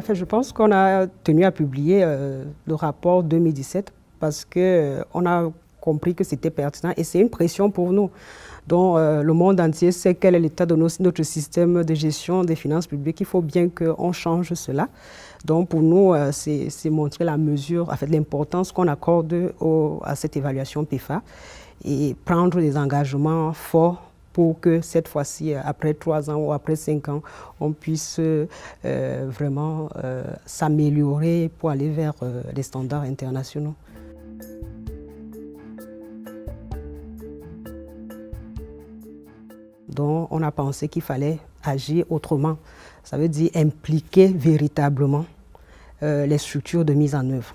Enfin, je pense qu'on a tenu à publier le rapport 2017 parce qu'on a compris que c'était pertinent et c'est une pression pour nous. Donc, le monde entier sait quel est l'état de notre système de gestion des finances publiques. Il faut bien qu'on change cela. Donc, pour nous, c'est montrer la mesure, en fait, l'importance qu'on accorde à cette évaluation PEFA et prendre des engagements forts pour que cette fois-ci, après 3 ans ou après 5 ans, on puisse vraiment s'améliorer pour aller vers les standards internationaux. Donc, on a pensé qu'il fallait agir autrement. Ça veut dire impliquer véritablement les structures de mise en œuvre.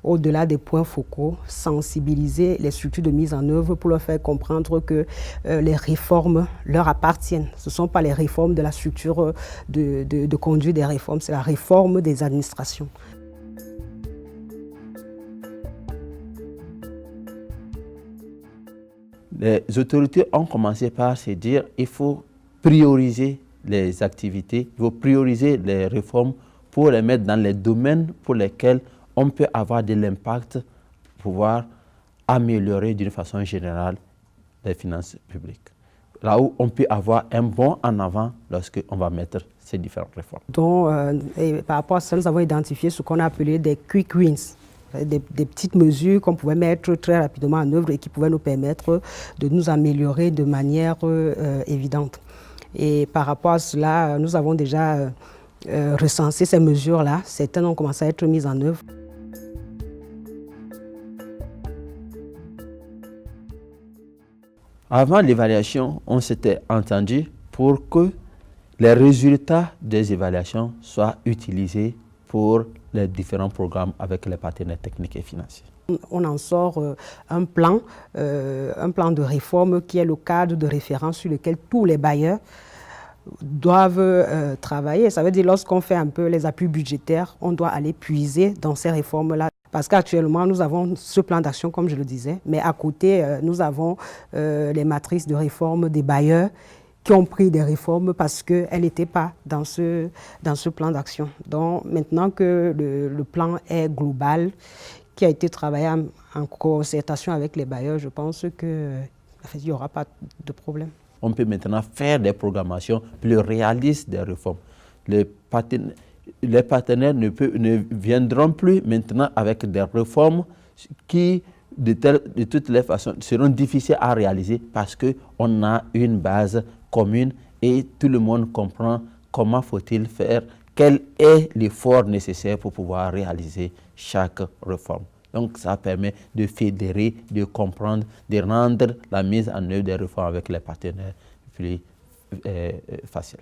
Au-delà des points focaux, sensibiliser les structures de mise en œuvre pour leur faire comprendre que les réformes leur appartiennent. Ce ne sont pas les réformes de la structure de conduite des réformes, c'est la réforme des administrations. Les autorités ont commencé par se dire qu'il faut prioriser les activités, il faut prioriser les réformes pour les mettre dans les domaines pour lesquels on peut avoir de l'impact, pouvoir améliorer d'une façon générale les finances publiques. Là où on peut avoir un bond en avant lorsqu'on va mettre ces différentes réformes. Donc, par rapport à ça, nous avons identifié ce qu'on a appelé des quick wins. Des petites mesures qu'on pouvait mettre très rapidement en œuvre et qui pouvaient nous permettre de nous améliorer de manière évidente. Et par rapport à cela, nous avons déjà recensé ces mesures-là. Certaines ont commencé à être mises en œuvre. Avant l'évaluation, on s'était entendu pour que les résultats des évaluations soient utilisés pour les différents programmes avec les partenaires techniques et financiers. On en sort un plan de réforme qui est le cadre de référence sur lequel tous les bailleurs doivent travailler. Ça veut dire lorsqu'on fait un peu les appuis budgétaires, on doit aller puiser dans ces réformes-là. Parce qu'actuellement, nous avons ce plan d'action, comme je le disais, mais à côté, nous avons les matrices de réforme des bailleurs qui ont pris des réformes parce qu'elles n'étaient pas dans ce plan d'action. Donc maintenant que le plan est global, qui a été travaillé en concertation avec les bailleurs, je pense qu'il n'y aura pas de problème. On peut maintenant faire des programmations plus réalistes des réformes. Les partenaires ne viendront plus maintenant avec des réformes qui, de toutes les façons, seront difficiles à réaliser parce qu'on a une base commune et tout le monde comprend comment faut-il faire, quel est l'effort nécessaire pour pouvoir réaliser chaque réforme. Donc ça permet de fédérer, de comprendre, de rendre la mise en œuvre des réformes avec les partenaires plus facile.